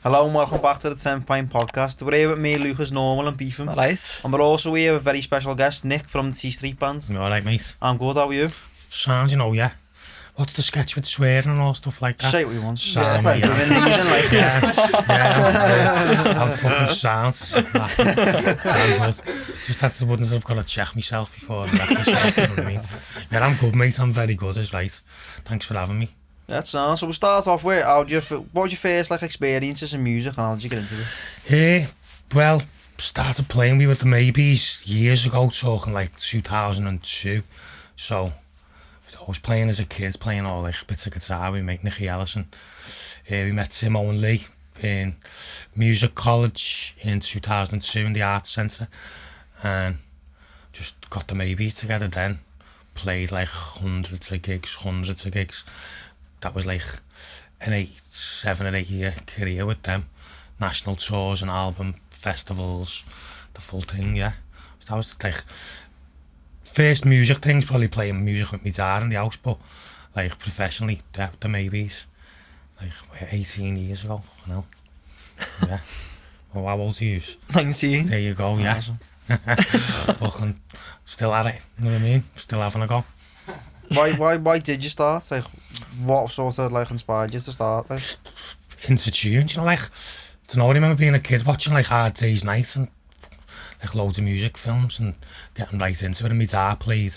Hello and welcome back to the 10 Pint Podcast. We're here with me, Lucas, Normal and Beefham. Alright. And we're also here with a very special guest, Nick from the T Street Band. You alright, mate? I'm good, how are you? Sound, yeah. What's the sketch with swearing and all stuff like that? Say what you want. Sound, yeah. Within reason, like. I'm fucking sound. Just had to wouldn't have got to check myself before I left myself, you know what I mean? Yeah, I'm good, mate. I'm very good, it's right. Thanks for having me. That sounds. So we'll start off with, what was your first experiences in music and how did you get into it? Well, started playing with the Maybes years ago, talking 2002. So, I was playing as a kid, playing all bits of guitar with mate Nicky Ellison. We met Timo and Lee in music college in 2002 in the Arts Centre, and just got the Maybes together then. Played hundreds of gigs. That was an 7 or 8 year career with them. National tours and album festivals, the full thing, yeah. So that was first music things, probably playing music with my dad in the house, but professionally, the Maybes, 18 years ago, fucking hell. Yeah. Well, how old are you? 19. There you go, yeah. Fucking still at it, you know what I mean? Still having a go. Why did you start? What sort of inspired you to start? Into tunes, I remember being a kid watching Hard Day's Night and loads of music films and getting right into it. And my dad played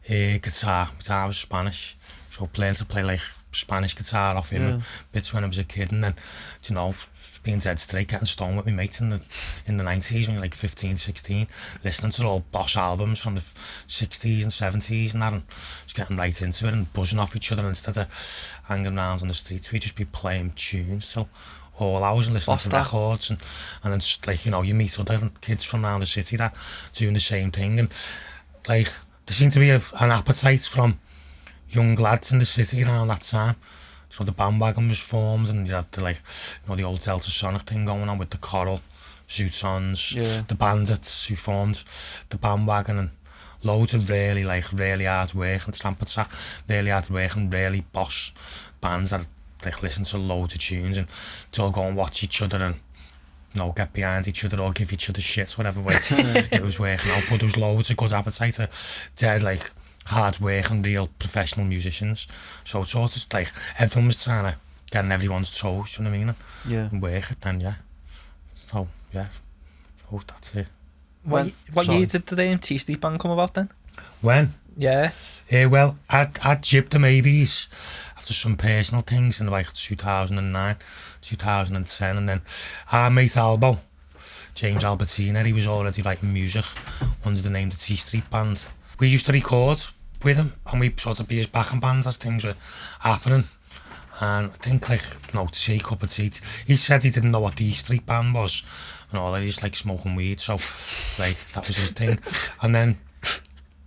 guitar. My dad was Spanish, so playing to play Spanish guitar off him bits when I was a kid, and then being dead straight, getting stoned with my mates in the 90s when you're 15, 16, listening to all Boss albums from the 60s and 70s and that, and just getting right into it and buzzing off each other. Instead of hanging around on the streets, we'd just be playing tunes till all hours and listening to records, and then just you meet other kids from around the city that doing the same thing, and there seemed to be an appetite from young lads in the city around that time. So the bandwagon was formed, and you had the old Delta Sonic thing going on with the Coral, Zootons, the Bandits who formed the bandwagon, and loads of really hard work and Stampede Sack, really hard work and really boss bands that listen to loads of tunes and to all go and watch each other and get behind each other or give each other shit, whatever way it was working out. But there was loads of good appetite to dead hard work and real professional musicians. So it's sort of everyone was trying to get on everyone's toes, you know what I mean? And work it then, yeah. So, yeah. So that's it. What year did the T Street Band come about then? When? Yeah. Well, I'd jibbed the Maybes after some personal things in 2009, 2010, and then our mate Albo, James Albertina, he was already writing music under the name the T Street Band. We used to record with him, and we sort of be his backing bands as things were happening. And I think tea, cup of tea. He said he didn't know what the Street Band was, and all that. He's smoking weed, so that was his thing. And then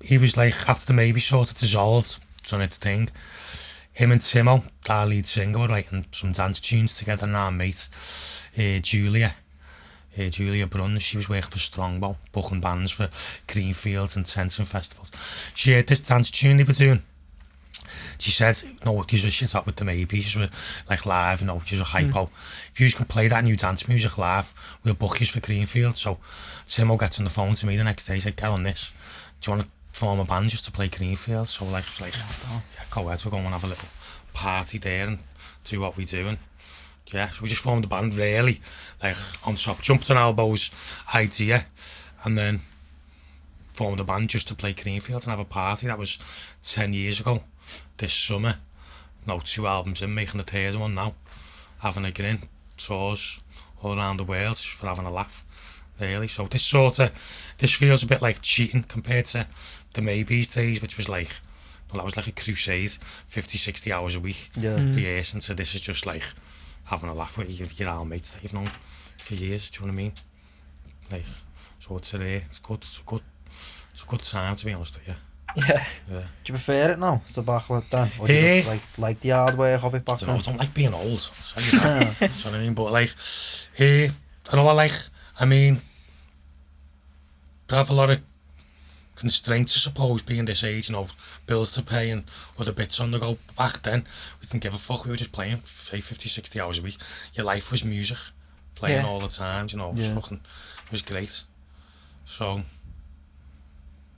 he was after the Maybe sort of dissolved, done its thing. Him and Timo, our lead singer, were writing some dance tunes together, and our mate Julia Brunn, she was working for Strongbow, booking bands for Creamfields and tents and festivals. She heard this dance tune they were doing. She said, no, these were shit up with the Maybes, were live, these were hypo. If you can play that new dance music live, we'll book you for Creamfields. So Timo gets on the phone to me the next day, he said, get on this. Do you want to form a band just to play Creamfields? So yeah, go ahead, we're going to have a little party there and do what we do. And yeah, so we just formed a band really, on top, jumped on elbows idea, and then formed a band just to play Creamfields and have a party. That was 10 years ago, this summer. 2 albums in, making the 3rd one now. Having a grin, tours all around the world, just for having a laugh, really. So this feels a bit like cheating compared to the Maybes days, which was that was a crusade, 50, 60 hours a week. Yeah. And so this is just having a laugh with your old mates that you've known for years, do you know what I mean? So it's a good time, to be honest with you. Yeah. Do you prefer it now, to back with then? Or do you like the hard work of it back then? I don't like being old, so you know what I mean? But I know I have a lot of constraints, I suppose, being this age, you know, bills to pay and other bits on the go. Back then, we didn't give a fuck, we were just playing, say, 50, 60 hours a week. Your life was music, playing all the time, you know, it was fucking, it was great. So,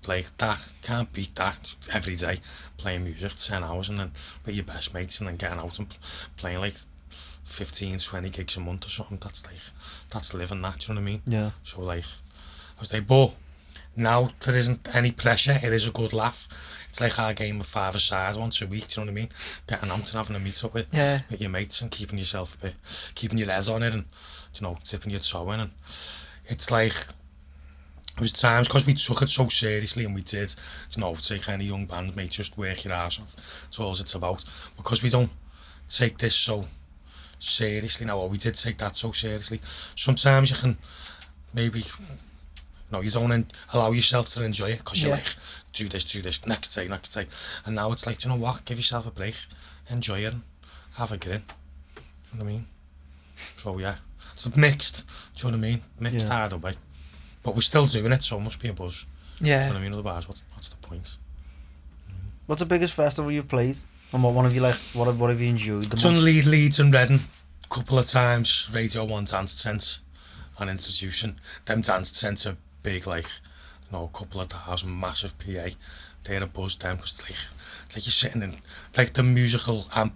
like, that, can't beat that every day, playing music 10 hours and then with your best mates and then getting out and playing like 15, 20 gigs a month or something. That's like, that's living that, do you know what I mean? Yeah. So like, I was like, but now there isn't any pressure, it is a good laugh. It's like our game of five-a-side once a week, do you know what I mean? Getting out and having a meet up with your mates and keeping yourself a bit, keeping your head on it and, you know, tipping your toe in. And it's like, it was times, because we took it so seriously, and we did, you know, take any young band, mate, just work your ass off. That's all it's about. Because we don't take this so seriously now, or we did take that so seriously, sometimes you can maybe, no, you don't allow yourself to enjoy it, because you're like, do this, next day. And now it's like, do you know what, give yourself a break, enjoy it, and have a grin. You know what I mean? So yeah, it's mixed, do you know what I mean? Mixed either way. But we're still doing it, so it must be a buzz. Yeah. Do you know what I mean? Otherwise, what's the point? What's the biggest festival you've played? And what one have you like? What have you enjoyed the most? Done Leeds and Reading a couple of times. Radio 1 dance tent and Institution. Them dance tents are big, like, you know, a couple of thousand, massive PA. They're a buzz, them, because it's like you're sitting in, like the musical amp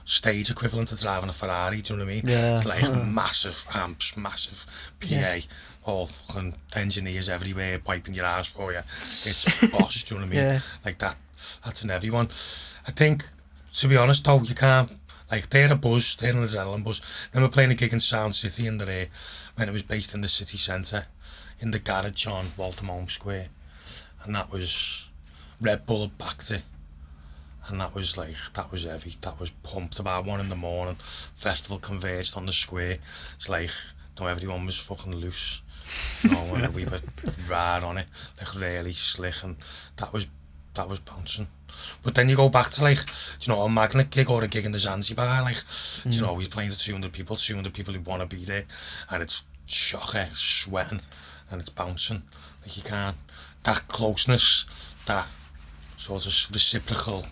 stage equivalent to driving a Ferrari, do you know what I mean? Yeah. It's like massive amps, massive PA, all fucking engineers everywhere wiping your ass for you. It's boss, do you know what I mean? Like that's in everyone. I think, to be honest though, you can't, like, they're a buzz, they're an adrenaline buzz. Then we're playing a gig in Sound City in the when it was based in the city centre, in the garage on Waltham Square, and that was Red Bull had backed it. And that was like, that was heavy, that was pumped. About 1 a.m, festival converged on the square. It's like, you know, everyone was fucking loose, you know, and we were right on it, like really slick, and that was bouncing. But then you go back to, like, you know, a Magnet gig or a gig in the Zanzibar, like, you know, he's playing to 200 people who want to be there, and it's shocking, sweating, and it's bouncing. Like, you can't, that closeness, that sort of reciprocal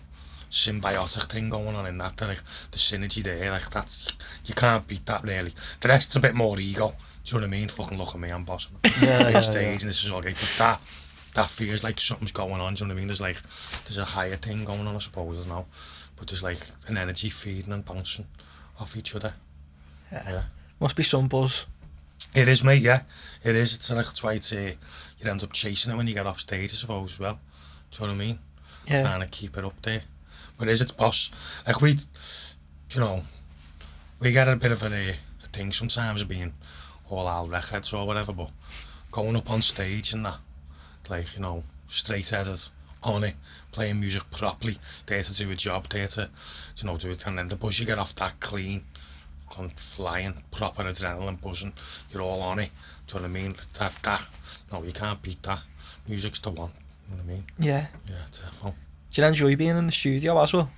symbiotic thing going on in that, like the synergy there, like that's, you can't beat that really. The rest's a bit more ego, do you know what I mean? Fucking look at me, I'm bossing stage and this is all great, but that feels like something's going on, do you know what I mean? There's a higher thing going on, I suppose, now, but there's like an energy feeding and bouncing off each other. Must be some buzz. It is, mate, yeah, it is. It's like, that's why you end up chasing it when you get off stage, I suppose, as well, do you know what I mean? Trying to keep it up there. But it's boss. Like, we, you know, we get a bit of a thing sometimes of being all our records or whatever, but going up on stage and that, like, you know, straight-headed, on it, playing music properly, there to do a job, there to, you know, do it, and then the buzz you get off that clean, flying, proper adrenaline buzzing, you're all on it, do you know what I mean? That, no, you can't beat that. Music's the one, you know what I mean? Yeah, definitely. Do you enjoy being in the studio as well?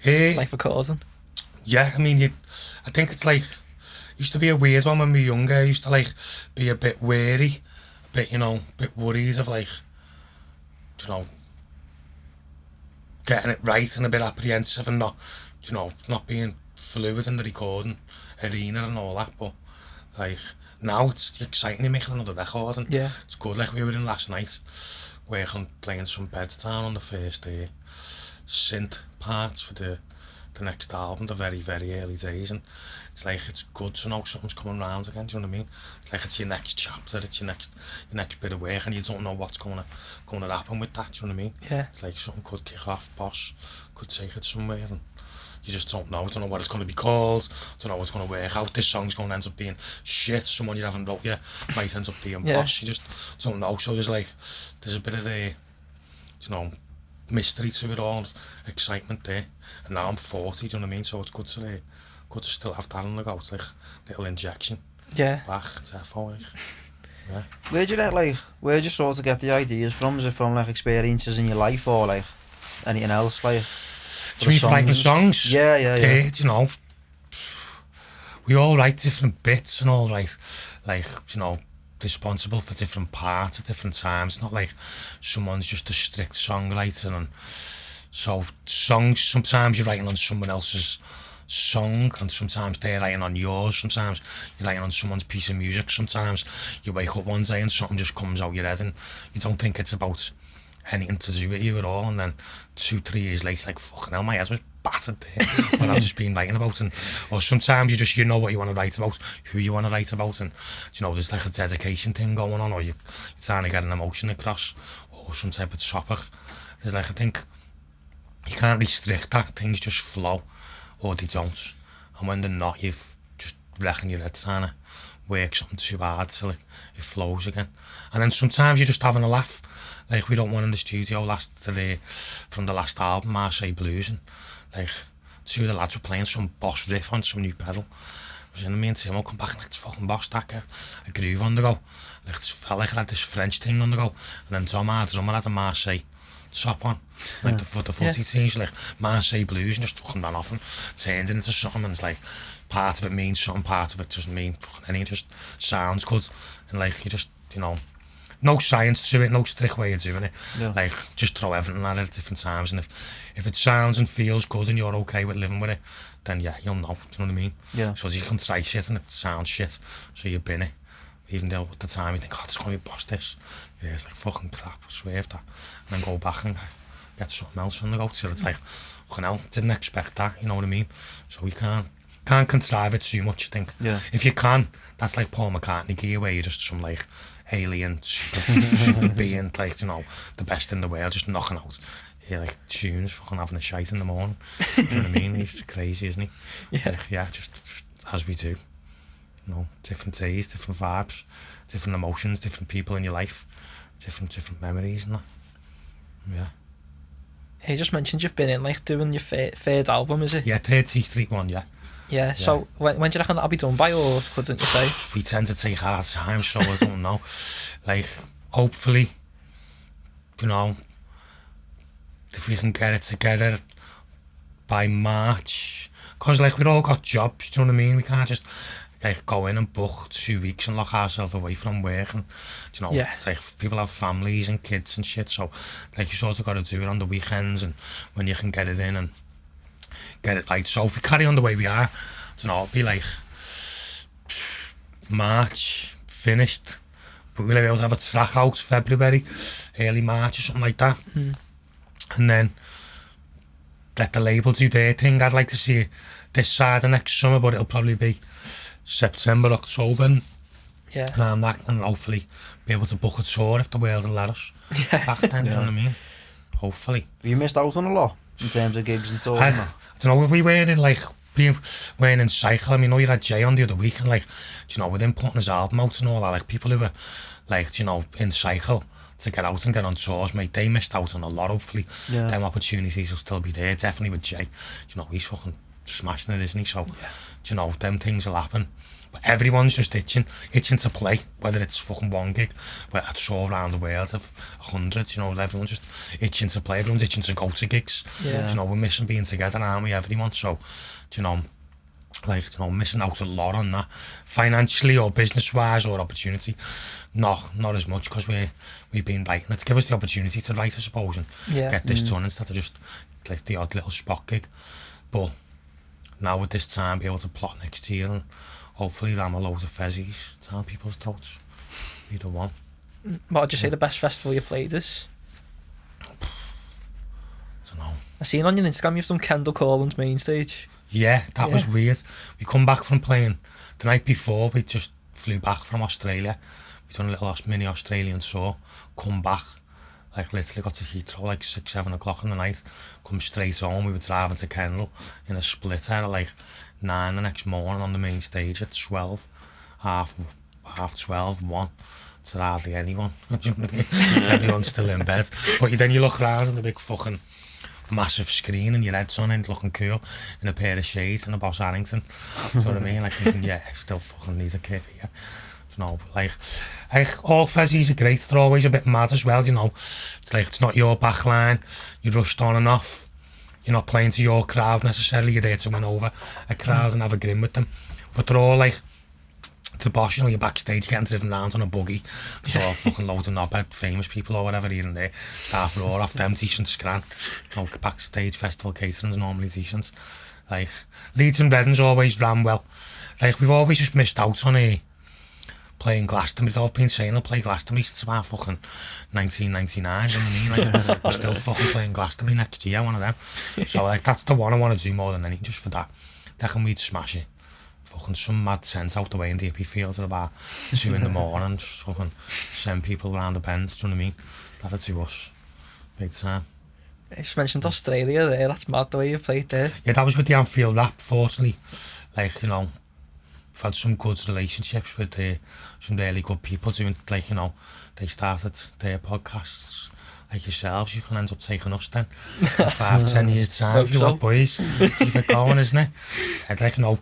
Like recording? Yeah, I mean, I think it's like, used to be a weird one when we were younger. I used to like be a bit wary, a bit, you know, a bit worried of like, you know, getting it right and a bit apprehensive and not, you know, not being fluid in the recording arena and all that. But like now it's exciting to make another record, and it's good. Like we were in last night, working, playing some Bedtown on the first synth parts for the next album, the very, very early days, and it's like, it's good to know something's coming round again, do you know what I mean? It's like, it's your next chapter, it's your next bit of work, and you don't know what's going to happen with that, do you know what I mean? It's like something could kick off, boss, could take it somewhere, and you just don't know what it's going to be called, don't know what's going to work out. This song's going to end up being shit, someone you haven't wrote yet might end up being boss, you just don't know. So there's a bit of a, you know, mystery to it all, excitement there. And now I'm 40, do you know what I mean? So it's good to still have that on the go. It's like a little injection back to F-O, like. Where'd you sort of get the ideas from? Is it from like experiences in your life or like anything else, like? Do you mean for writing songs? Yeah. You know, we all write different bits and all, like, you know, responsible for different parts at different times. It's not like someone's just a strict songwriter, and so songs, sometimes you're writing on someone else's song, and sometimes they're writing on yours. Sometimes you're writing on someone's piece of music. Sometimes you wake up one day and something just comes out your head and you don't think it's about anything to do with you at all, and then 2-3 years later, like, fucking hell, my head was battered there what I've just been writing about. And or sometimes you know what you want to write about, who you want to write about, and there's like a dedication thing going on, or you're trying to get an emotion across, or some type of topic. There's like, I think you can't restrict that. Things just flow, or they don't, and when they're not, you've just reckon your head trying to work something too hard till it flows again. And then sometimes you're just having a laugh, like we don't want in the studio from the last album, Marseille Blues, and like 2 of the lads were playing some boss riff on some new pedal. I was in, me and Tim will come back and like, it's fucking boss, that a groove on the go. Like, it felt like it had this French thing on the go. And then Tom, our drummer, had a Marseille top on, like the footy teams, like Marseille Blues, and just fucking ran off and turned it into something. And it's like, part of it means something, part of it doesn't mean fucking anything, it just sounds good. And like, you just, no science to it, no strict way of doing it. Yeah. Like, just throw everything at it at different times, and if it sounds and feels good and you're okay with living with it, then yeah, you'll know. Do you know what I mean? Yeah. So you can try shit and it sounds shit, so you bin it. Even though at the time you think, oh, this gonna be boss this. Yeah, it's like fucking crap, I swear that. And then go back and get something else on the go till it's like, fucking hell, didn't expect that, you know what I mean? So we can't contrive it too much, I think. Yeah. If you can, that's like Paul McCartney gear, where you're just some like alien super being, like, the best in the world, just knocking out like tunes, fucking having a shite in the morning. You know what I mean? He's crazy, isn't he? Yeah. Like, yeah, just as we do. Different days, different vibes, different emotions, different people in your life, different memories and that. Yeah. You just mentioned you've been in, like, doing your third album, is it? Yeah, third T Street one, yeah. Yeah, so when do you reckon that'll be done by, or couldn't you say? We tend to take our time, so I don't know. Like, hopefully, if we can get it together by March, because like we've all got jobs, do you know what I mean? We can't just like go in and book 2 weeks and lock ourselves away from work, and like people have families and kids and shit, so like you sort of got to do it on the weekends and when you can get it in and get it right. So if we carry on the way we are, it'll be like March finished, but we'll be able to have a track out February, early March or something like that. And then let the label do their thing. I'd like to see it this side of next summer, but it'll probably be September, October, around that, and hopefully be able to book a tour if the world will let us back then. You know what I mean? Hopefully. Have you missed out on a lot in terms of gigs and tours? I don't know, we were in Cycle. I mean, you had Jay on the other week, and like, with him putting his album out and all that, like people who were like, in Cycle to get out and get on tours, mate, they missed out on a lot. Hopefully them opportunities will still be there, definitely with Jay. He's fucking smashing it, isn't he? So them things will happen, but everyone's just itching to play, whether it's fucking one gig, whether it's all around the world of 100, everyone's just itching to play, everyone's itching to go to gigs. We're missing being together, aren't we, everyone? So missing out a lot on that, financially or business wise or opportunity, not as much, because we've been writing it to give us the opportunity to write, I suppose, and get this done instead of just like the odd little spot gig. But now with this time, be able to plot next year and hopefully ram a load of fezzies down people's throats. Either one. What would you say the best festival you played is? I don't know. I seen on your Instagram you've done Kendall Corland's main stage. Yeah, that was weird. We come back from playing the night before. We just flew back from Australia. We done a little mini Australian tour. Come back, like literally got to Heathrow like 6-7 o'clock in the night. Come straight home. We were driving to Kendal in a splitter at like 9 the next morning, on the main stage at 12, half 12, 1. So hardly anyone. Do you know what I mean? Everyone's still in bed. But then you look around and the big fucking massive screen and your head's on it, looking cool in a pair of shades and a Boss Harrington. You know what I mean? Like thinking, still fucking needs a kid here. Like all fezzies are great, they're always a bit mad as well, It's like, it's not your backline, you rushed on and off, you're not playing to your crowd necessarily, you're there to win over a crowd and have a grin with them. But they're all like, to bosh, you know, you're backstage getting driven around on a buggy. There's all fucking loads of knobhead famous people or whatever here and there. Half roar off them decent scran. You know, backstage festival catering's normally decent. Like, Leeds and Reading's always ran well. Like, we've always just missed out on playing Glastonbury. I've been saying I'll play Glastonbury since about fucking 1999, you know what I mean? Like, we're still fucking playing Glastonbury next year, one of them. So, like, that's the one I want to do more than anything, just for that. Reckon we'd smash it. Fucking some mad sense out the way in the hippie fields at about 2 in the morning, just fucking send people around the bends, do you know what I mean? That'd do us. Big time. You just mentioned Australia there, that's mad the way you played there. Yeah, that was with the Anfield Rap, fortunately. Like, you know, we've had some good relationships with some really good people doing, like, you know, they started their podcasts like yourselves. You can end up taking us then in 5-10 years time if you want, boys. Keep it going, isn't it? I'd like, you know,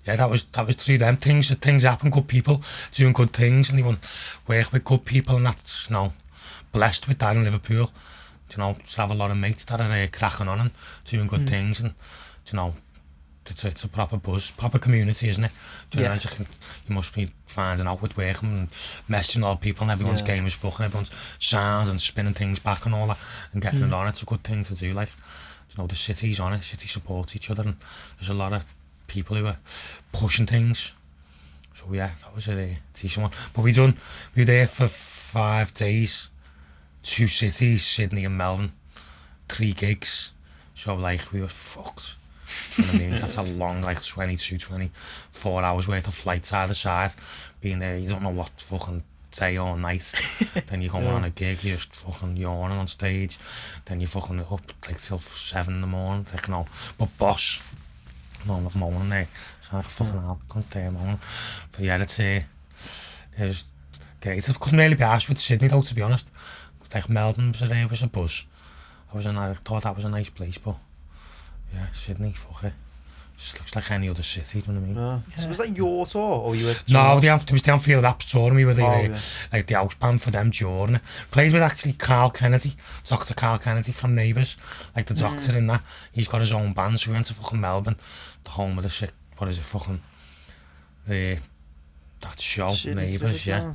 yeah, that was through them things. Things happen, good people doing good things, and they want to work with good people, and that's, you know, blessed with that in Liverpool. You know, to have a lot of mates that are cracking on and doing good things, and, you know, it's a proper buzz, proper community, isn't it? Do you know, you must be finding out with working and messaging all people, and everyone's game is fucking, everyone's sounds and spinning things back and all that, and getting it on. It's a good thing to do. Like, you know, the city's on it, city supports each other, and there's a lot of people who are pushing things. So yeah, that was a decent one. But we were there for 5 days, 2 cities, Sydney and Melbourne, 3 gigs. So like, we were fucked. You know what I mean? That's a long, like 24 hours worth of flights either side. Being there, you don't know what fucking day or night. Then you're going on a gig, you're just fucking yawning on stage. Then you're fucking up like till 7 in the morning. Like, no, but boss, no, I'm not moaning there. So like, fucking hell, I can't dare moan. But yeah, it was great. It couldn't really be arsed with Sydney though, to be honest. Like, Melbourne was a buzz. I thought that was a nice place, but yeah, Sydney, fuck it. Just looks like any other city, do you know what I mean? Yeah. So was that your tour, or you were? No, it was the Anfield Raps tour, and we were like the house band for them during it. Played with actually Carl Kennedy, Dr. Carl Kennedy from Neighbours, like the doctor in that. He's got his own band, so we went to fucking Melbourne, the home of the sick, what is it, fucking, that show, Neighbours, yeah.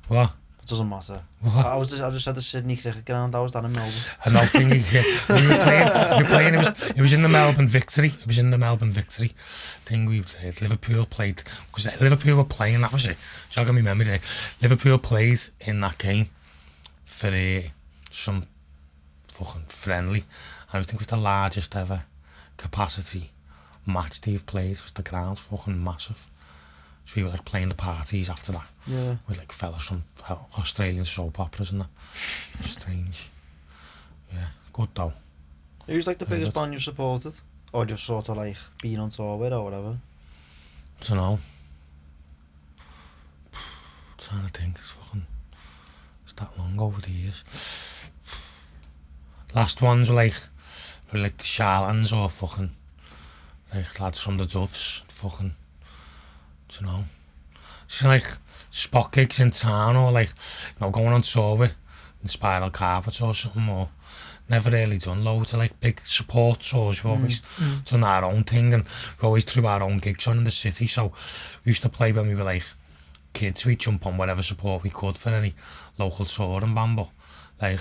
What? It doesn't matter. What? I just said the Sydney cricket ground. I was down in Melbourne. I know, thingy, we were playing. It was in the Melbourne Victory. It was in the Melbourne Victory thing. We played. Liverpool played, because Liverpool were playing. That was it. Jogging me memory there. Liverpool played in that game for some fucking friendly. I think it was the largest ever capacity match they've played, because the ground's fucking massive. So we were like playing the parties after that. Yeah. With like fellas from Australian soap operas and that. Strange. Yeah, good though. Who's like the biggest band you've supported? Or just sort of like been on tour with or whatever? I don't know. Trying to think, it's that long over the years. Last ones were like the Charlans or fucking like lads from the Doves, fucking, I don't know. It's like spot gigs in town, or like, you know, going on tour with Spiral Carpets or something, or never really done loads of like big support tours. We've always done our own thing, and we always threw our own gigs on in the city. So we used to play when we were like kids. We'd jump on whatever support we could for any local touring band. But like,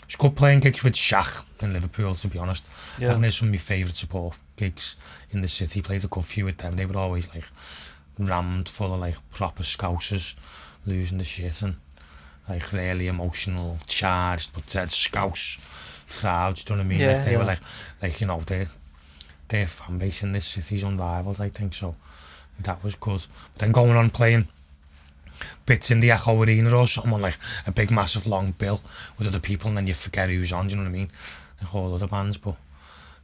it's good playing gigs with Shaq in Liverpool, to be honest. Yeah. I think there's some of my favourite support gigs in the city. Played a good few with them. They were always like rammed full of like proper scousers losing the shit, and like really emotional, charged, but dead scouse crowds, do you know what I mean? Yeah, like they were like, you know, their fan base in this city's unrivaled, I think. So that was good. But then going on playing bits in the Echo Arena or something on like a big massive long bill with other people, and then you forget who's on, do you know what I mean? Like all other bands. But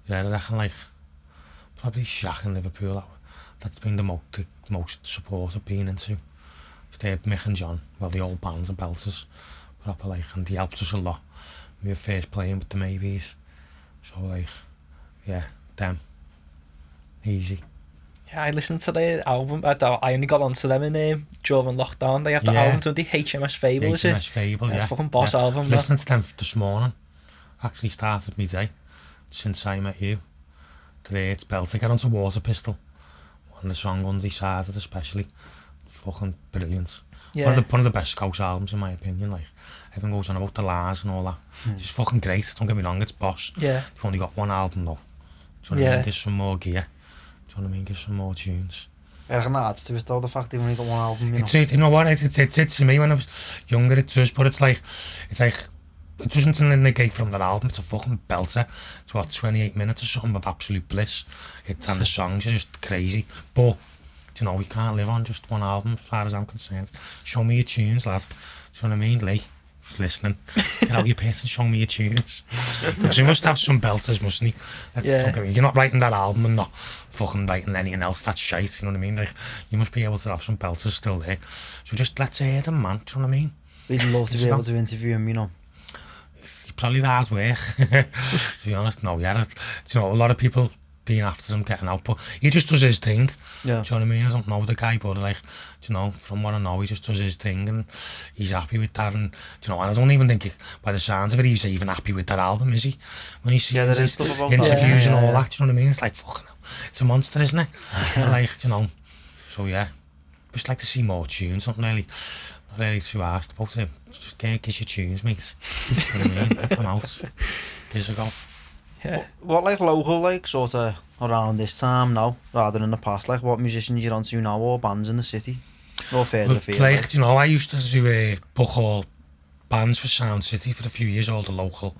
yeah, I reckon like probably Shaq in Liverpool, that's been the most support I've been into. They had Mick and John, well, the old bands and belters, proper like, and they helped us a lot. We were first playing with the Maybes, so like, yeah, them, easy. Yeah, I listened to their album. I only got onto them in during lockdown. They have the album, don't they? HMS Fable, is it? HMS Fable, yeah. Fucking boss album. I was listening to them this morning. Actually started my day since I met you. Today it's belting. Get onto Water Pistol. And the song Undecided especially. fucking brilliant. Yeah. One of the best Scouse albums in my opinion. Like everything goes on about the Lars and all that. It's fucking great. Don't get me wrong, it's boss. Yeah. You've only got one album though. Do you know what I Yeah. mean? Give some more gear. Do you know what I mean? Give some more tunes. Erg adds to it though, the fact they've only got one album, you know. It's you know what? It's to me when I was younger. It does, but it's like it doesn't negate from that album. It's a fucking belter. It's what 28 minutes or something of absolute bliss. And the songs are just crazy. But you know we can't live on just one album as far as I'm concerned. Show me your tunes, lad. Do you know what I mean? Lee, just listening. Get out your pits and show me your tunes. Because you must have some belters, mustn't he? Yeah. You're not writing that album and not fucking writing anything else that's shite, you know what I mean? Like, you must be able to have some belters still there. So just let's hear them, man, do you know what I mean? We'd love to be able to interview him, you know. He's probably hard work, to be honest. No, yeah, you know, a lot of people being after him getting out, but he just does his thing. Yeah. Do you know what I mean? I don't know the guy, but like, you know, from what I know, he just does his thing and he's happy with that. And you know, and I don't even think, by the sounds of it, he's even happy with that album, is he? When he sees there is stuff about interviews that. and all Yeah. that, do you know what I mean? It's like, fucking hell, it's a monster, isn't it? Like, you know, so yeah, just like to see more tunes. Not really too asked about it. Just get your tunes, mate. You know what I mean? Put them out. Years ago. Yeah. What like local, like sort of around this time now, rather than the past, like what musicians you're onto now or bands in the city? Or further afield? Like, you know, I used to do book all bands for Sound City for a few years, all the local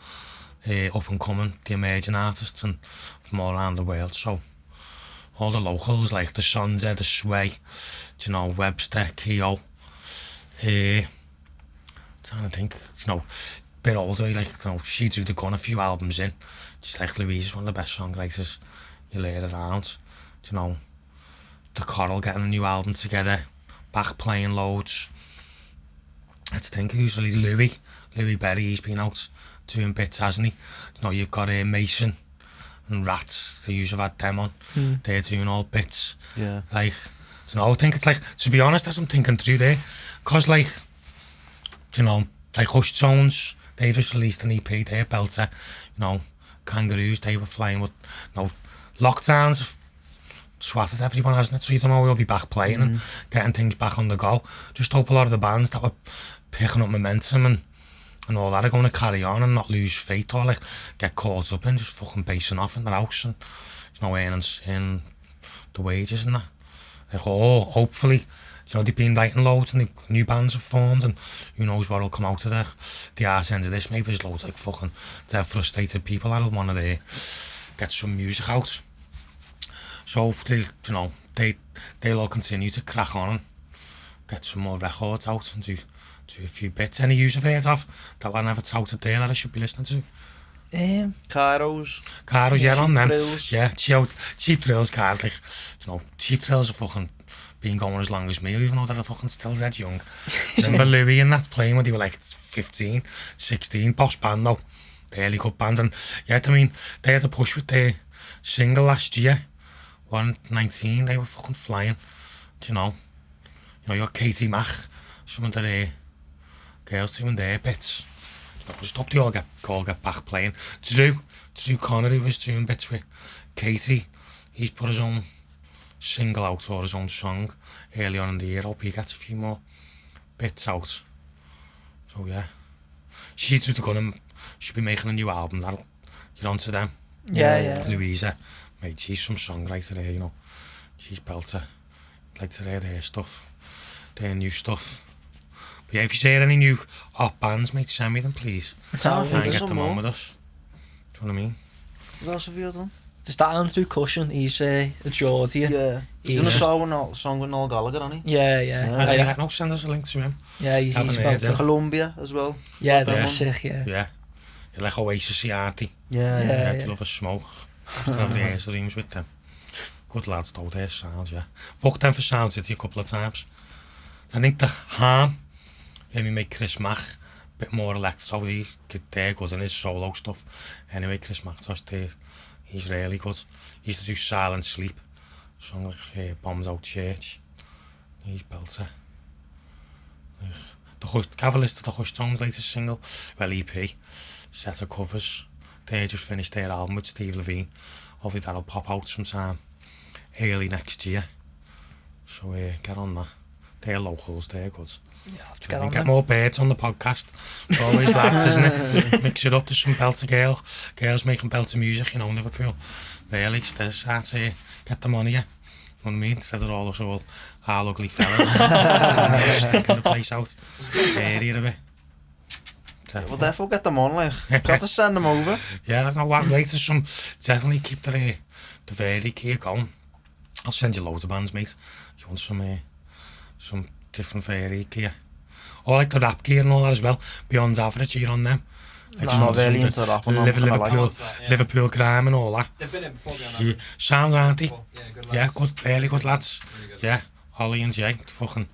up and coming, the emerging artists and from all around the world. So all the locals like the Sonza, the Sway, you know, Webster, Keogh. Trying to think, you know, bit older, like, you know, She Drew the Gun a few albums in. Just like Louise is one of the best songwriters you'll hear around. You know, the Coral getting a new album together, back playing loads. Let's think, who's really Louis Berry, he's been out doing bits, hasn't he? You know, you've got Mason and Rats, they usually have had them on. They're doing all bits. Yeah. Like, you know, I think it's like, to be honest, as I'm thinking through there, because like, you know, like Hush Tones, they just released an EP, they're belter, you know, Kangaroos, they were flying with, you know, lockdowns have swatted everyone, hasn't it? So you don't know, we'll be back playing and getting things back on the go. Just hope a lot of the bands that were picking up momentum and all that are going to carry on and not lose faith or like get caught up in just fucking basing off in their house and, you know, earning the wages and that. Like, oh, hopefully, you know, they've been writing loads and the new bands have formed and who knows what will come out of the arse end of this. Maybe there's loads like fucking dead frustrated people that'll want to get some music out. So hopefully, you know, they'll all continue to crack on and get some more records out and do a few bits. Any use I've heard of that I never touted there that I should be listening to? Caros, yeah, on them. Thrills. Yeah, Cheap Thrills, Cars, like, you know, Cheap Thrills are fucking been going as long as me, even though they're fucking still dead young. Remember Louis and that playing when they were like 15, 16, boss band though, really good band. And yeah, I mean, they had a push with their single last year, 119, they were fucking flying, you know. You got Katie Mack, some of the girls doing their bits. I just hope they all get back playing. Drew Connery was doing bits with Katie. He's put his own single out or his own song early on in the year. Hope he gets a few more bits out. So yeah, she's just gonna should be making a new album. That'll get onto them. Yeah. Louisa, mate, she's some songwriter there, you know. She's belter. I'd like to hear their stuff, their new stuff. But yeah, if you hear any new hot bands, mate, send me them, please. Try Try and get them on with us. Do you know what I mean? What else have you done? Does that Alan do Cushion? He's a Geordian. Yeah. He's done a song with Noel Gallagher, hasn't he? Yeah. Yeah. No, send us a link to him. Yeah, he's Haven't heard about him. to. Columbia as well. Yeah, That that's one. sick, yeah. Yeah. You're like Oasis, aren't he? Yeah. Yeah. They love a smoke. Used to have the air streams with them. Good lads though, their sounds, yeah. Booked them for Sound City a couple of times. I think the Harm, let me make Chris Mack a bit more electro. They're good in his solo stuff. Anyway, Chris Mack does there. He's really good. He used to do Silent Sleep. Song like Bombs Out Church. He's belter. Have a listen to the Hush Tones' latest single, well EP, set of covers. They just finished their album with Steve Levine. Hopefully that'll pop out sometime early next year. So get on that. They're locals, they're good. Yeah, let's So get we on get them. more birds on the podcast. It's always lads, isn't it? Mix it up to some belter girls making belter music, you know, in Liverpool. Really, there's that, get the money, yeah. You know what I mean? Instead of all us all ugly fellas. Sticking the place out. Area a bit. We'll definitely get them on, like. Got to send them over. Yeah, there's no way to some. Definitely keep the Verdi gear going. I'll send you loads of bands, mate. You want some different Verdi gear. Or like the rap gear and all that as well. Beyond average here on them. Like I'm not really into rap. Liverpool grime and all that. They've been in before, Yeah. Sounds, aren't they? Yeah, good lads. Yeah, good, really good lads. Really good. Yeah, Holly and Jay, fucking,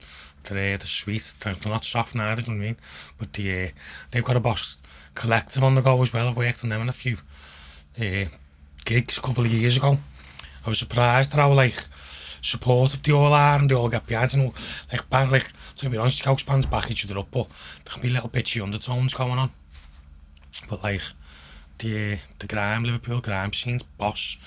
they're sweet. They're not soft neither, do you know what I mean? But they've got a boss collective on the go as well. I've worked on them in a few gigs a couple of years ago. I was surprised at how like supportive they all are and they all get behind and like band like to be honest, house bands back each other up, but there can be little bitchy undertones going on. But like the Liverpool grime scene's boss,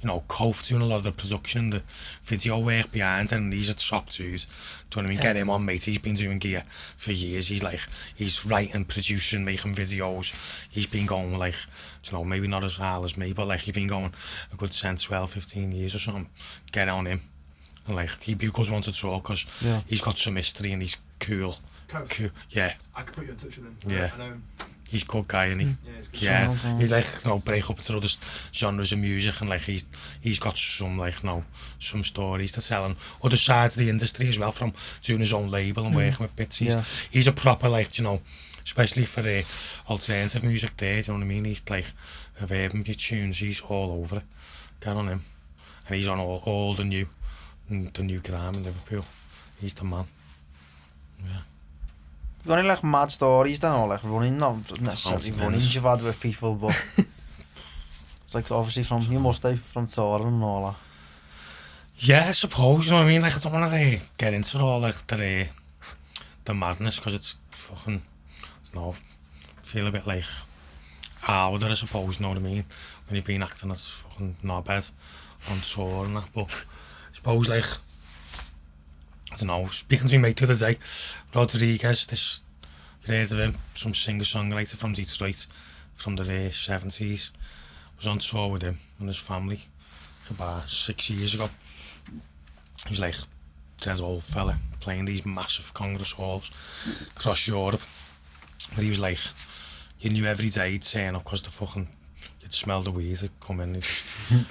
you know, Kof doing a lot of the production and the video work behind it, and he's a top dude. Do you know what I mean? Get him on, mate. He's been doing gear for years. He's writing, producing, making videos. He's been going like, you know, maybe not as hard as me, but like he's been going a good 10, 12, 15 years or something. Get on him. And like he'd be a good one to talk because he's got some history and he's cool. Cool. Yeah. I could put you in touch with him. Yeah. I know him. He's a good guy, isn't he? Yeah, he's good. Yeah, he's like, you know, break up into other genres of music and like he's got some like, you know, some stories to tell and other sides of the industry as well, from doing his own label and working with bits. He's a proper like, you know, especially for the alternative music there, do you know what I mean? He's like, of urban tunes, he's all over it. Get on him. And he's on all the new grime in Liverpool. He's the man. Yeah. You've got any like mad stories then, or like running, not necessarily running you've had with people, but like obviously from, you must have, from touring and all that. Yeah, I suppose, you know what I mean? Like I don't want to get into all like the madness because it's fucking, you know, feel a bit like harder, I suppose, you know what I mean? When you've been acting as fucking knobhead on tour and that, but I suppose like, I don't know, speaking to my mate the other day, Rodriguez, this, you heard of him, some singer-songwriter from Detroit, from the 70s, was on tour with him and his family about 6 years ago. He's like, there's an old fella playing these massive Congress halls across Europe, but he was like, you knew every day he'd turn up because the fucking, you'd smell the weed, he'd come in, he'd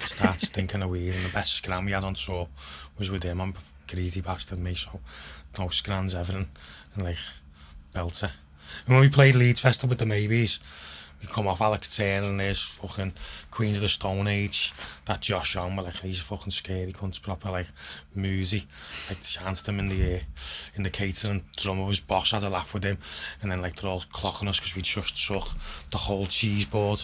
start stinking of weed, and the best scram he had on tour was with him. I'm greedy bastard me, so no scrams ever, and like belter. And when we played Leeds Festival with the Maybes, we come off Alex Turner and there's fucking Queens of the Stone Age, that Josh Young, like he's a fucking scary cunt, proper like Moozy, like chanced him in the catering. Drummer was boss, had a laugh with him, and then like they're all clocking us because we just took the whole cheese board,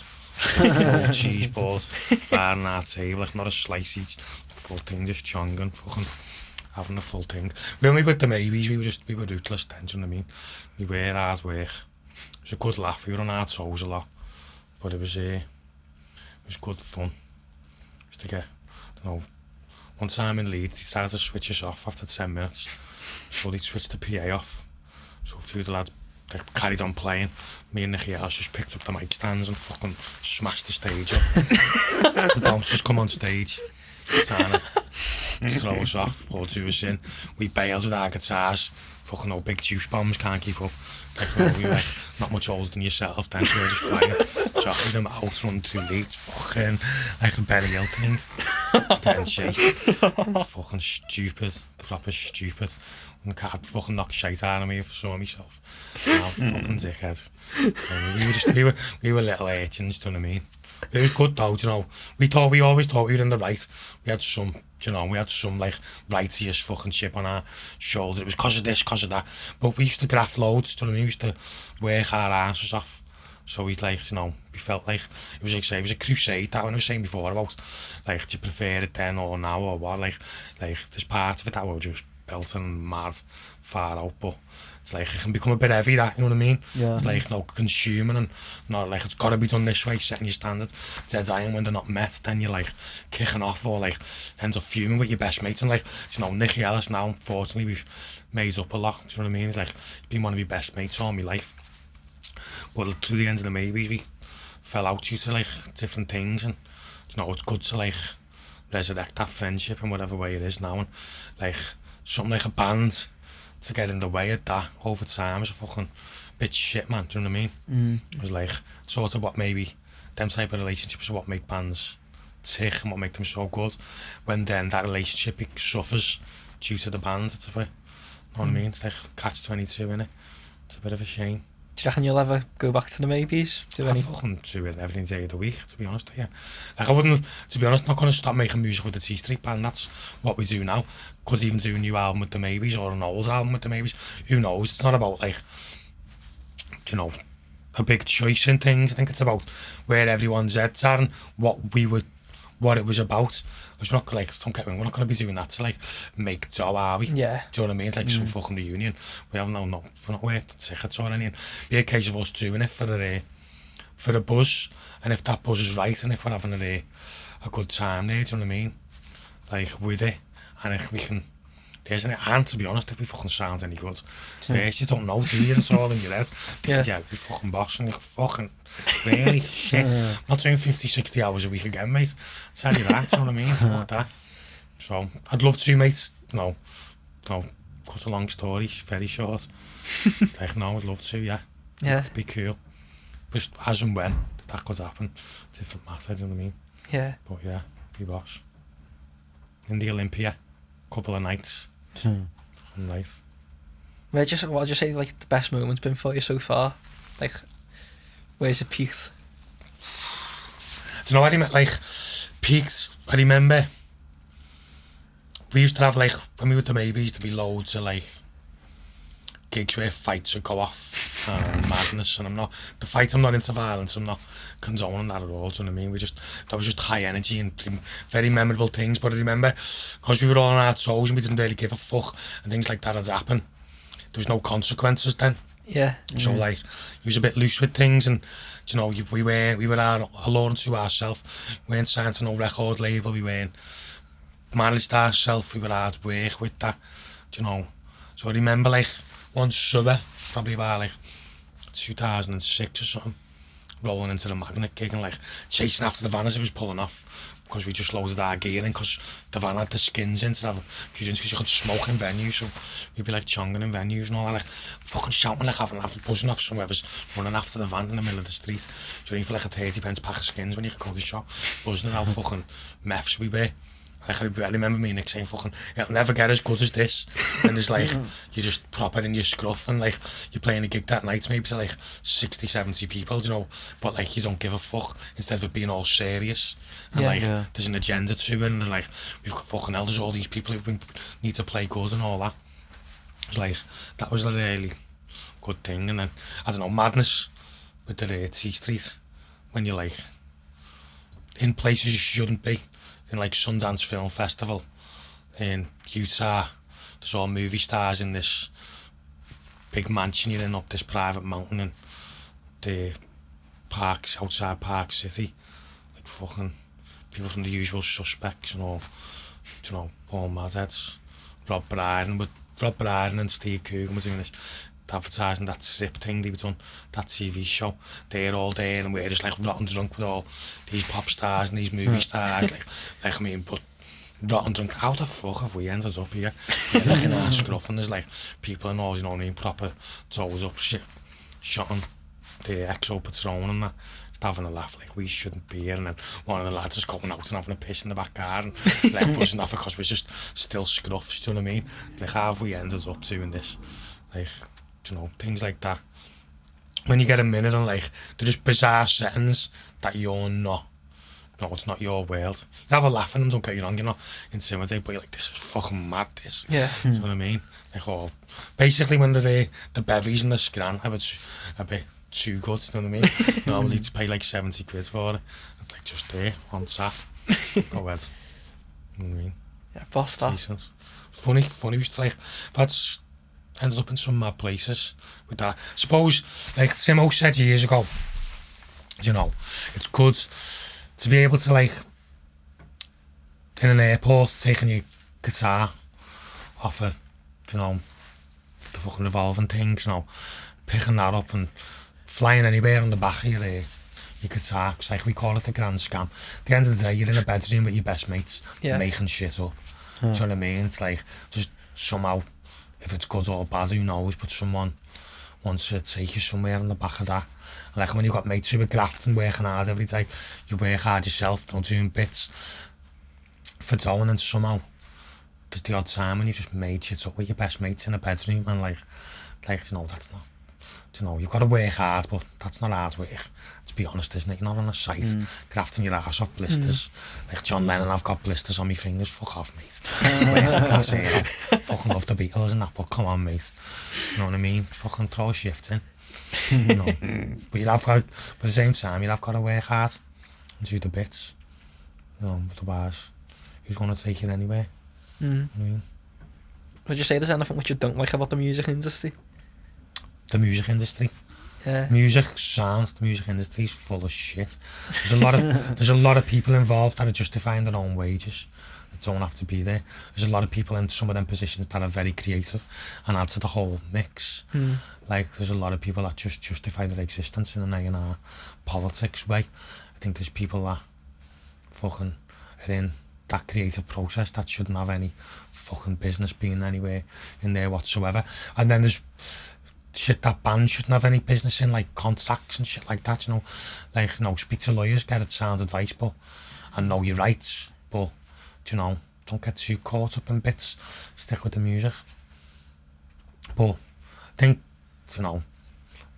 cheese board, bar on our table, like not a slice each, full thing, just chonging, fucking having the full thing. When we were with the Maybes, we were ruthless then, do you know what I mean? We were hard work. It was a good laugh, we were on our toes a lot, but it was good fun. Just to get, you know, one time in Leeds, they started to switch us off after 10 minutes, so they switched the PA off, so a few of the lads they carried on playing. Me and Nicky Ellis just picked up the mic stands and fucking smashed the stage up. The bouncers come on stage, trying to throw us off or do us in. We bailed with our guitars, fucking no big juice bombs, can't keep up. Like, you know, we were like, not much older than yourself then, so we were just flying, dropping them out, running through Leeds, fucking like a Benny Hill thing, getting chased. Fucking stupid, proper stupid. And I had fucking knocked shite out of me if I saw myself. Fucking dickhead. We were little urchins, do you know what I mean? But it was good though, you know. We always thought we were in the right. We had some, you know, like righteous fucking chip on our shoulder. It was cause of this, cause of that. But we used to graft loads, do you know what I mean? We used to work our asses off. So we'd like, you know, we felt like, it was like, it was a crusade, that one I was saying before about, like, do you prefer it then or now or what? Like, there's part of it that we were just belting and mad, far out, but it's like, it can become a bit heavy, that, you know what I mean? Yeah. It's like, no, consuming and not like, it's got to be done this way, setting your standards. Dead iron, when they're not met, then you're like kicking off or like ends up fuming with your best mates. And like, you know, Nicky Ellis now, unfortunately, we've made up a lot, do you know what I mean? It's like, he's been one of my best mates all my life. But through the end of the maybes, we fell out due to like different things, and you know, it's good to like resurrect that friendship in whatever way it is now, and like something like a band to get in the way of that over time is a fucking bit shit, man, do you know what I mean? It was like sort of what maybe them type of relationships are what make bands tick and what make them so good, when then that relationship suffers due to the band. It's a bit, you know what I mean? It's like catch-22, innit? It's a bit of a shame. Do you reckon you'll ever go back to the maybes? I fucking do it every day of the week, to be honest with you. Like, I wouldn't, to be honest, not going to stop making music with the T Street Band. That's what we do now. Could even do a new album with the maybes or an old album with the maybes. Who knows? It's not about, like, you know, a big choice in things. I think it's about where everyone's heads are and what it was about. We're not, like, don't get me, we're not going to be doing that to, like, make dough, are we? Yeah. Do you know what I mean? It's like some fucking reunion. We have we're not worth the tickets or anything. Be a case of us doing it for a buzz, and if that buzz is right, and if we're having a good time there, do you know what I mean? Like, with it, and if we can, there's an, and to be honest, if we fucking sound any good, first you don't know, do you? It's all in your head. Yeah, we fucking boss, and you fucking really shit. Not doing 50, 60 hours a week again, mate. I'll tell you that, do you know what I mean? Fuck that. So, I'd love to, mate. No, cut a long story, very short. Like, no, I'd love to, yeah. Yeah. It'd be cool. But as and when that could happen, different matter, do you know what I mean? Yeah. But yeah, be boss. In the Olympia, couple of nights. Nice. What would you say, like, the best moment's been for you so far? Like, where's it peaked? Do you know what I mean? Like, peaked, I remember we used to have, like, when we were at the maybes, used to be loads of, like, gigs where fights would go off and madness, and I'm not into violence, I'm not condoning that at all, do you know what I mean? That was just high energy and very memorable things. But I remember, because we were all on our toes and we didn't really give a fuck and things like that had happened, there was no consequences then. Yeah. So like, he was a bit loose with things, and you know, we were alone to ourselves. We weren't signed to no record label, we weren't managed ourselves, we were hard work with that, you know. So I remember, like, one summer, probably about like 2006 or something, rolling into the Magnet gig and like chasing after the van as it was pulling off, because we just loaded our gear in, because the van had the skins in to have a few drinks, because you could smoke in venues, so we'd be like chonging in venues and all that, like fucking shouting, like having buzzing off somewhere, was running after the van in the middle of the street, doing for like a 30p pack of skins when you could go to the shop, buzzing how fucking meths we were. Like, I remember me and Nick saying, fucking, it'll never get as good as this. And there's like, you just prop it in your scruff, and like, you're playing a gig that night maybe to like 60, 70 people, you know, but like, you don't give a fuck, instead of it being all serious. And there's an agenda to it, and they're like, we've got fucking hell, there's all these people who need to play good and all that. It was like, that was a really good thing. And then, I don't know, madness with the T Street, when you're like, in places you shouldn't be. In like Sundance Film Festival in Utah, there's all movie stars in this big mansion you're in up this private mountain, and the parks outside Park City, like fucking people from The Usual Suspects and all, you know, all madheads. Rob Brydon and Steve Coogan were doing this, advertising that SIP thing they were doing, that TV show. They're all there, and we're just like rotten drunk with all these pop stars and these movie stars, like I mean, but rotten drunk. How the fuck have we ended up here? Yeah, like in our scruff, and there's like people and all, you know what I mean, proper toes up shit, shotting the XO Patron and that, just having a laugh like we shouldn't be here. And then one of the lads is coming out and having a piss in the back garden, like buzzing off because we're just still scruffs, do you know what I mean? Like, how have we ended up doing this? Like, you know, things like that. When you get a minute and like, they're just bizarre settings that you're not, no, it's not your world. You have a laugh at them, don't get you wrong, you're not intimidated, but you're like, this is fucking mad, this. Yeah. You know what I mean? Like, oh, basically when they're the bevies and the scran a bit too good, you know what I mean? Normally to pay like 70 quid for it. It's like just there, on tap. Go ahead. You know what I mean? Yeah, boss that. Decent. funny. We used to like, that's ends up in some mad places with that. Suppose, like Timo said years ago, you know, it's good to be able to like, in an airport, taking your guitar off a, you know, the fucking revolving things, you know, picking that up and flying anywhere on the back of your guitar, cause like we call it the grand scam. At the end of the day, you're in a bedroom with your best mates, making shit up. Do you know what I mean? It's like, just somehow, if it's good or bad, who knows, but someone wants to take you somewhere on the back of that. And like when you've got mates who are grafting, working hard every day, you work hard yourself, don't doing bits for dough, and then somehow there's the odd time when you just made shit up with your best mates in a bedroom, and like you know, that's not, you know, you've got to work hard, but that's not hard work, to be honest, isn't it? You're not on a site grafting your ass off blisters like John Lennon. I've got blisters on my fingers, fuck off, mate. I can't say that. Fucking love the Beatles and that, but come on, mate, you know what I mean? Fucking throw a shift in, you know. But at the same time, you've got to work hard and do the bits, you know, otherwise who's going to take it anywhere? I mean, would you say there's anything which you don't like about the music industry? The music industry? Yeah. Music sounds, the music industry is full of shit. There's a lot of people involved that are justifying their own wages that don't have to be there. There's a lot of people in some of them positions that are very creative and add to the whole mix. Like there's a lot of people that just justify their existence in an A&R politics way. I think there's people that fucking are in that creative process that shouldn't have any fucking business being anywhere in there whatsoever. And then there's shit that bands shouldn't have any business in, like contracts and shit like that, you know. Like, you know, speak to lawyers, get it sound advice, but, and know your rights, but, you know, don't get too caught up in bits, stick with the music. But I think, you know,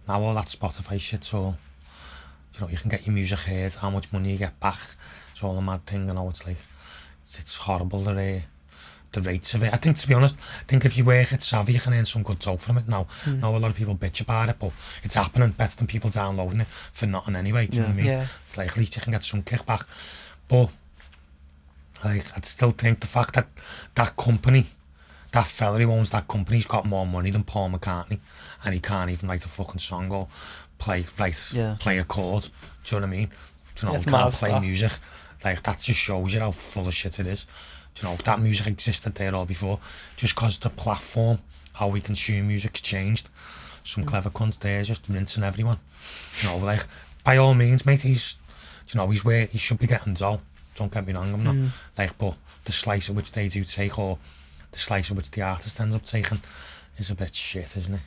now all that Spotify shit's all, you know, you can get your music heard, how much money you get back, it's all a mad thing, you know. It's like, it's horrible, the rates of it. I think, to be honest, I think if you work it savvy, you can earn some good dough from it now. Now a lot of people bitch about it, but it's happening better than people downloading it for nothing anyway, do you know what I mean? Yeah. It's like, at least you can get some kickback. But like, I still think the fact that that company, that fella who owns that company's got more money than Paul McCartney, and he can't even write a fucking song or play a chord, do you know what I mean? Do you know, he can't play music. Like, that just shows you how full of shit it is. You know, that music existed there all before. Just because the platform, how we consume music's changed. Some clever cunt there just rinsing everyone. You know, like, by all means, mate, he's, you know, he's where he should be getting dough. Don't get me wrong, I'm not. Like, but the slice of which they do take, or the slice of which the artist ends up taking, is a bit shit, isn't it?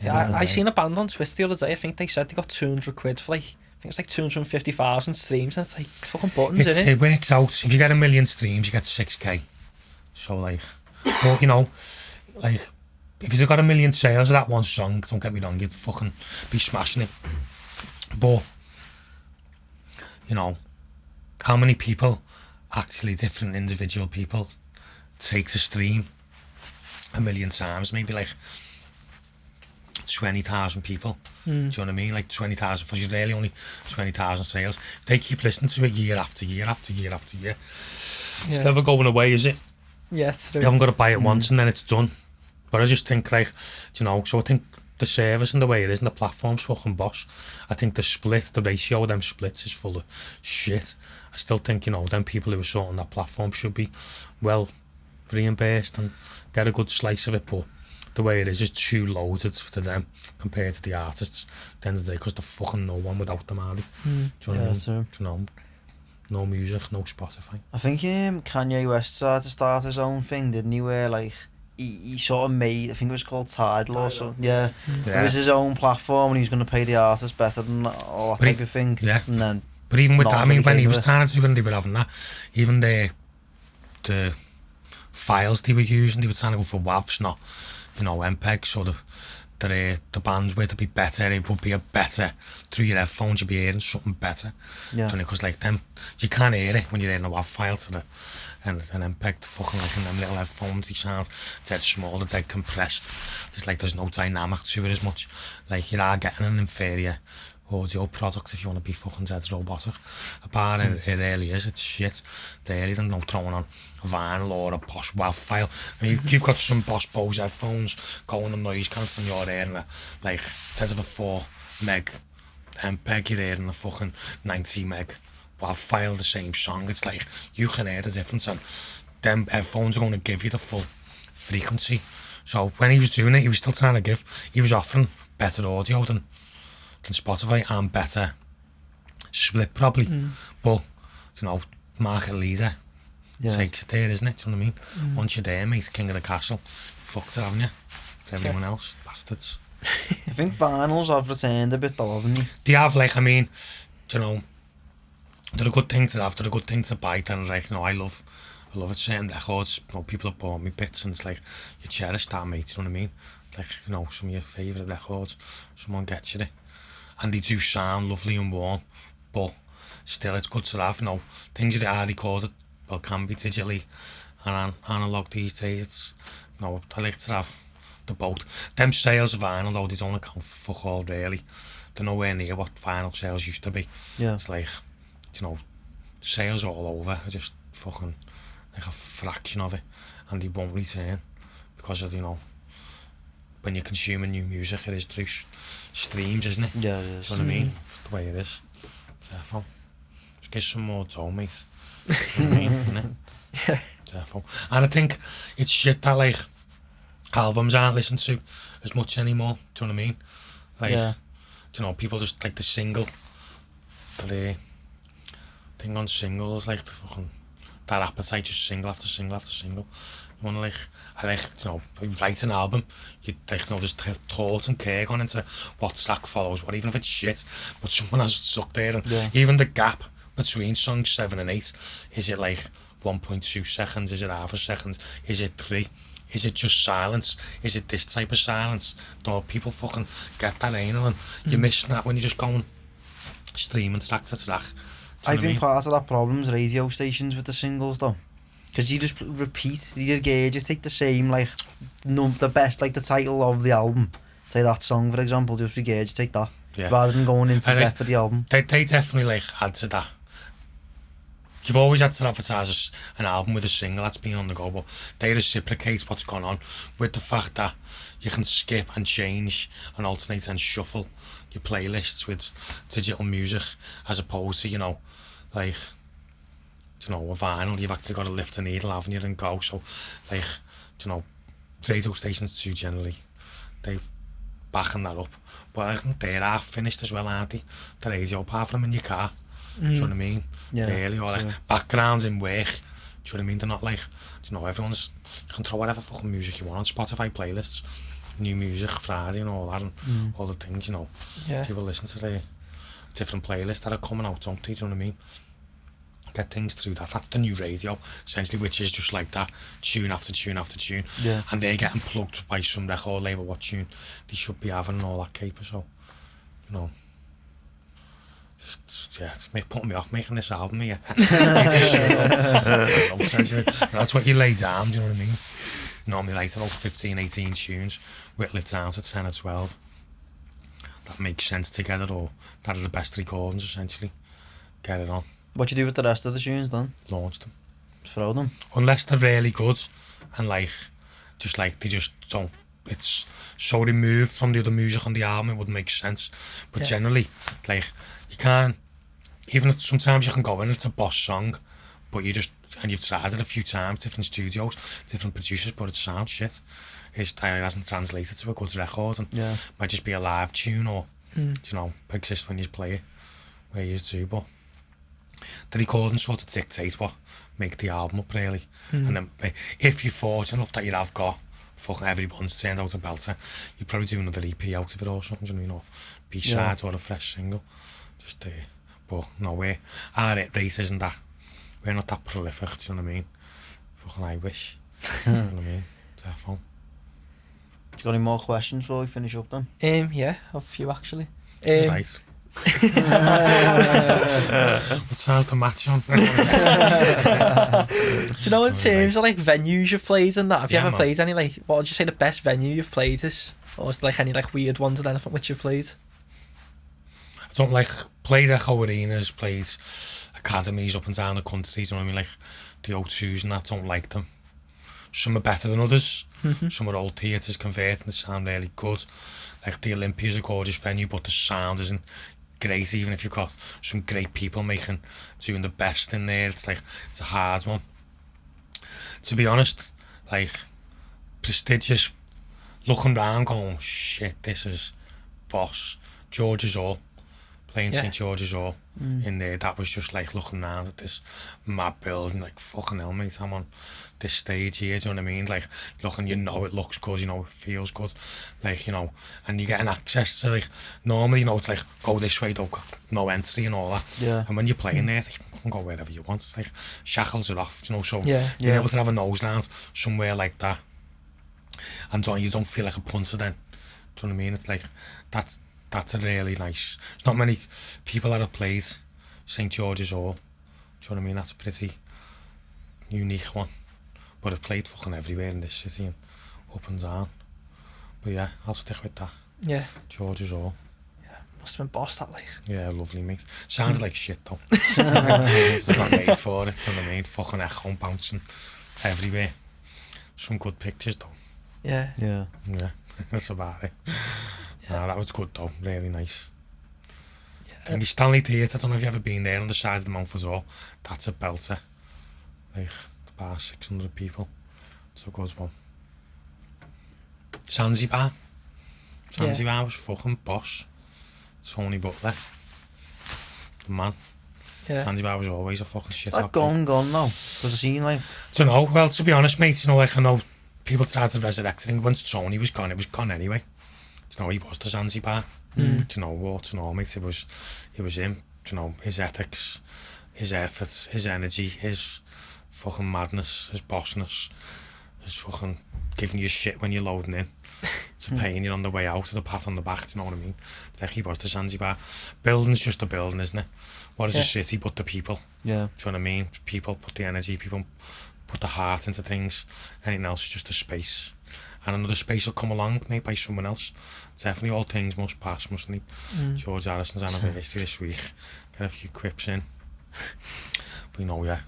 Yeah, I seen a band on Twitter the other day. I think they said they got 200 quid for like, I think it's like 250,000 streams, and it's like fucking buttons, isn't it? It works out. If you get 1 million streams, you get 6k. So like, but you know, like, if you've got 1 million sales of that one song, don't get me wrong, you'd fucking be smashing it. But, you know, how many people, actually different individual people, take to stream 1 million times? Maybe like 20,000 people. Do you know what I mean? Like 20,000, for you really only 20,000 sales. If they keep listening to it year after year after year after year, it's never going away, is it? Yeah, true. You haven't got to buy it once and then it's done. But I just think, like, you know, so I think the service and the way it is and the platform's fucking boss. I think the ratio of them splits is full of shit. I still think, you know, them people who are sorting that platform should be well reimbursed and get a good slice of it, but the way it is too loaded for them compared to the artists at the end of the day, because they're fucking no one without them, are they? Do you know what I mean? True. You know, no music, no Spotify. I think Kanye West tried to start his own thing, didn't he? Where like he sort of made, I think it was called Tidal or something. Yeah. It was his own platform, and he was going to pay the artist better than all that type of thing. Yeah. And then, but even with that, I mean, when he was trying to, when they were having that, even the files they were using, they were trying to go for WAVs, not, you know, MPEG, so the bands were to be better, it would be a better, through your headphones you'd be hearing something better. Yeah. Because like them, you can't hear it when you're hearing a WAV file to an MPEG, fucking like in them little headphones, they sound dead small, they're dead compressed. There's no dynamic to it as much. Like, you are getting an inferior audio product if you want to be fucking dead robotic. About it really is, it's shit. They really don't know throwing on a vinyl or a Boss WAV file. I mean, you've got some Boss Bose headphones going on noise cancelling your ear and like instead of a 4 meg MPEG you're hearing a fucking 90 meg WAV file, the same song. It's like you can hear the difference and them headphones are going to give you the full frequency. So when he was doing it, he was still trying to give, he was offering better audio than Spotify and better split probably. But, you know, market leader takes it there, isn't it? Do you know what I mean? Once you're there, mate, king of the castle, fucked it, haven't you? For everyone else, bastards. I think vinyls have returned a bit though, haven't they? They have, like, I mean, you know, they're a good thing to have, they're a good thing to buy, and like, you know, I love it, certain records, you know, people have bought me bits and it's like, you cherish that, mate, you know what I mean? Like, you know, some of your favourite records, someone gets you it. And they do sound lovely and warm, but still it's good to have, you know, things that are recorded, well, can be digitally and analog these days. It's, you know, I like to have the both. Them sales of vinyl, though, they don't account for fuck all, really. They're nowhere near what vinyl sales used to be. Yeah. It's like, you know, sales all over are just fucking like a fraction of it, and they won't return because of, you know, when you're consuming new music, it is through streams, isn't it? Yeah, it is. You know what I mean? It's the way it is. Therefore, just get some more dough, mate. You know what I mean? Isn't it? Yeah. Therefore. And I think it's shit that, like, albums aren't listened to as much anymore. Do you know what I mean? Like, you know, people just like the single, the thing on singles, like the fucking, that appetite, just single after single after single. You want to, like, I like, you know, you write an album, you, like, you know, there's thought and care gone into what track follows, what, even if it's shit, but someone has stuck there, and even the gap between songs 7 and 8, is it like 1.2 seconds, is it half a second, is it 3, is it just silence, is it this type of silence? No, people fucking get that anal, and you're missing that when you're just going streaming track to track. I think part of that problem is radio stations with the singles though. Because you just repeat, you take the same, like, the best, like the title of the album. Say that song, for example, just regurgitate that. Yeah. Rather than going into depth for the album. They definitely, like, add to that. You've always had to advertise an album with a single that's been on the go, but they reciprocate what's gone on with the fact that you can skip and change and alternate and shuffle your playlists with digital music, as opposed to, you know, like, you know, a vinyl, you've actually got to lift the needle, haven't you, and go. So, like, you know, radio stations too, generally, they're backing that up. But I think they're half finished as well, aren't they? The radio, apart from them in your car. Do you know what I mean? Yeah. Really, or like backgrounds in work. Do you know what I mean? They're not like, you know, you can throw whatever fucking music you want on Spotify playlists, new music, Friday and all that, and all the things, you know. Yeah. People listen to the different playlists that are coming out, don't they? Do you know what I mean? Get things through that. That's the new radio, essentially, which is just like that, tune after tune after tune. Yeah. And they're getting plugged by some record label what tune they should be having and all that caper, so, you know. It's putting me off making this album here. That's what you lay down, do you know what I mean? Normally like about 15, 18 tunes, whittle it down to 10 or 12 that make sense together, or that are the best recordings, essentially. Get it on. What do you do with the rest of the tunes then? Launch them. Throw them? Unless they're really good and like, just like, they just don't, it's so removed from the other music on the album, it wouldn't make sense. But generally, like, you can't, even if sometimes you can go in, it's a boss song, but you just, and you've tried it a few times, different studios, different producers, but it sounds shit. It hasn't translated to a good record, and might just be a live tune, or, you know, exist when you play it, where you do, but the recording sort of dictates what make the album up, really. And then, if you're fortunate enough that you have got fucking everyone's turned out a belter, you probably do another EP out of it or something, you know, B-side or a fresh single. Just but no, our hit rate isn't that. We're not that prolific, do you know what I mean? Fucking I wish. You know what I mean? Therefore. You got any more questions before we finish up then? Yeah, a few actually. Right. What sounds the match on? Do you know, in terms of like venues you've played and that, have you ever played any, like, what would you say the best venue you've played is? Or is there like any like weird ones or anything which you've played? don't like played echo arenas, played academies up and down the country. You know what I mean? Like the O2s and that. Don't like them. Some are better than others. Some are old theatres converting to sound really good. Like the Olympia's a gorgeous venue, but the sound isn't great. Even if you've got some great people doing the best in there, it's a hard one. To be honest, like prestigious, looking round, going, shit, this is boss. George's Hall, playing St George's Hall in there. That was just like looking round at this mad building, like fucking hell, mate. I'm on this stage here, do you know what I mean? Like looking, it looks good, it feels good, like and you're getting access to normally it's like go this way, don't go, no entry and all that. Yeah. And when you're playing there, you can go wherever you want. It's like shackles are off, so yeah. being able to have a nose round somewhere like that, and you don't feel like a punter then. Do you know what I mean? It's like that's a really nice. There's not many people that have played St George's Hall. Do you know what I mean? That's a pretty unique one. But I've played fucking everywhere in this city and up and down. But yeah, I'll stick with that. Yeah. George's Hall. Yeah, must have been boss that like. Yeah, lovely mate. Sounds like shit though. It's not made for it, you know what I mean? Fucking echo bouncing everywhere. Some good pictures though. Yeah. Yeah. Yeah, that's about it. Yeah. That was good though, really nice. Yeah. And the Stanley Theatre, I don't know if you've ever been there on the side of the mount as well. That's a belter. Like, about 600 people. It's a good one. Zanzibar was fucking boss. Tony Butler, the man. Yeah. Zanzibar was always a fucking shit. It's like gone now. Because I've seen like. Don't know. Well, to be honest, mate, I know people tried to resurrect it. I think once Tony was gone, it was gone anyway. He was the Zanzibar. Mate, it was him. His ethics, his efforts, his energy, his fucking madness, his bossness, his fucking giving you shit when you're loading in. It's a pain you're on the way out, with a pat on the back, do you know what I mean? Like he was the Zanzibar. Building's just a building, isn't it? What is a city but the people? Yeah. Do you know what I mean? People put the energy, people put the heart into things. Anything else is just a space. And another space will come along, made by someone else. Definitely all things must pass, mustn't he? George Harrison's anniversary this week. Get a few quips in. But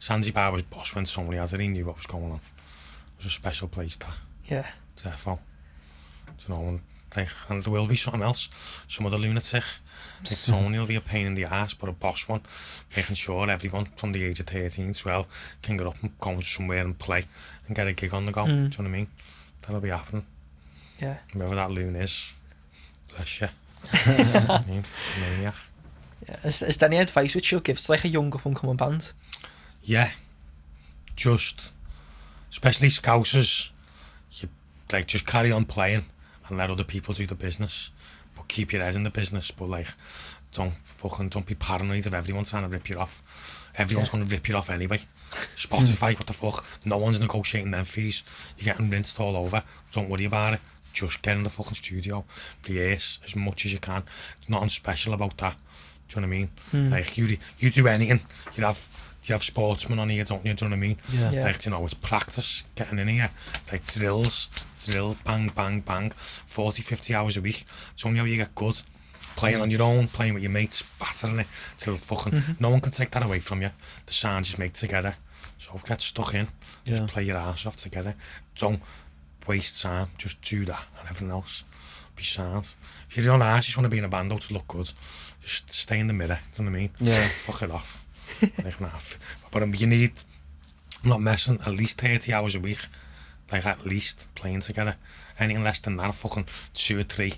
Zanzibar was boss when somebody else, he knew what was going on. It was a special place, that. Yeah. Defo. And there will be something else. Some other lunatic. Like Tony will be a pain in the ass, but a boss one. Making sure everyone from the age of 13, 12 can get up and go somewhere and play and get a gig on the go. Do you know what I mean? That'll be happening. Yeah. Whoever that loon is, bless you. Maniac. Yeah. Is there any advice which you'll give to like a young up-and-coming band? Yeah. Just, especially Scousers, you just carry on playing and let other people do the business, but keep your head in the business. But don't be paranoid if everyone's trying to rip you off. Everyone's going to rip you off anyway. Spotify, what the fuck? No one's negotiating them fees. You're getting rinsed all over. Don't worry about it. Just get in the fucking studio, rehearse as much as you can. There's nothing special about that. Do you know what I mean? Like you do anything. You have sportsmen on here, don't you? Do you know what I mean? Yeah. Like, it's practice, getting in here. Like drill, bang, bang, bang. 40, 50 hours a week. It's only how you get good. Playing on your own, playing with your mates, battering it till fucking no one can take that away from you. The sound just make together. So get stuck in. Yeah. Just play your ass off together. Don't waste time. Just do that and everything else. Be sound. If you're on ass, you just want to be in a band to look good. Just stay in the mirror. Do you know what I mean? Yeah. Fuck it off. Like, nah. But you need, I'm not messing, at least 30 hours a week. Like at least playing together. Anything less than that, fucking 2 or 3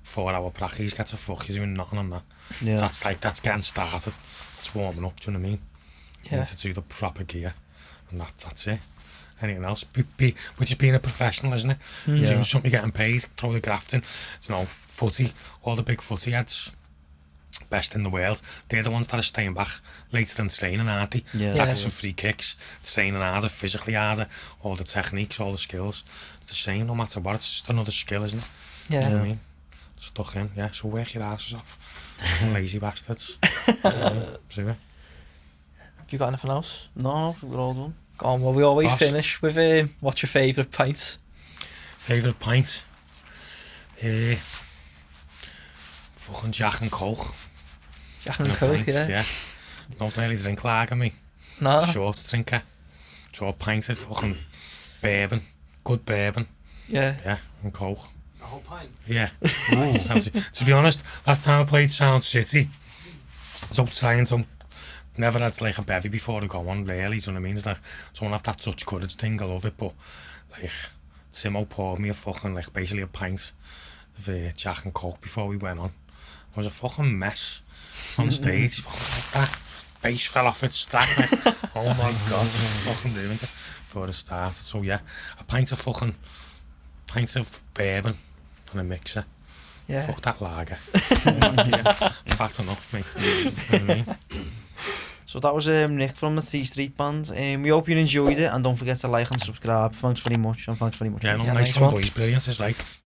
4-hour practice, get to fuck, you're doing nothing on that. Yeah. That's getting started. It's warming up, do you know what I mean? Yeah. You need to do the proper gear, and that's it. Anything else, which is being a professional, isn't it? Yeah. Doing something, you're getting paid, throw the graft in. Footy, all the big footy heads, best in the world, they're the ones that are staying back later than training, aren't they? Yeah. Practicing free kicks, training harder, physically harder, all the techniques, all the skills. It's the same, no matter what, it's just another skill, isn't it? Yeah. You know what I mean? Stuck in, yeah, so work your asses off. Lazy bastards. See it? Have you got anything else? No, we're all done. Go on, well, we always Boss. finish with what's your favourite pint? Favourite pint? fucking Jack and Coke. Jack and Coke, yeah. Yeah. Don't really drink lager, me. No. Short drinker. Short pints of fucking bourbon. Good bourbon. Yeah. Yeah, and Coke. A whole pint. Yeah. To be honest, last time I played Sound City, I was up trying to never had like a bevy before I go on, really, do you know what I mean? It's like, I don't have that touch courage thing, I love it, but like, Simo poured me a fucking, like, basically a pint of Jack and Coke before we went on. It was a fucking mess on stage, fucking like that. Bass fell off its stack, like, oh my god, fucking ruined it before it started. So yeah, a pint of bourbon and a mixer. Yeah. Fuck that lager. Yeah, fat enough, mate. You know what I mean? So that was Nick from the T Street Band. We hope you enjoyed it, and don't forget to like and subscribe. Thanks very much, and thanks very much. Yeah, no, Yeah, nice nice one, one. boys. Brilliant, it's right.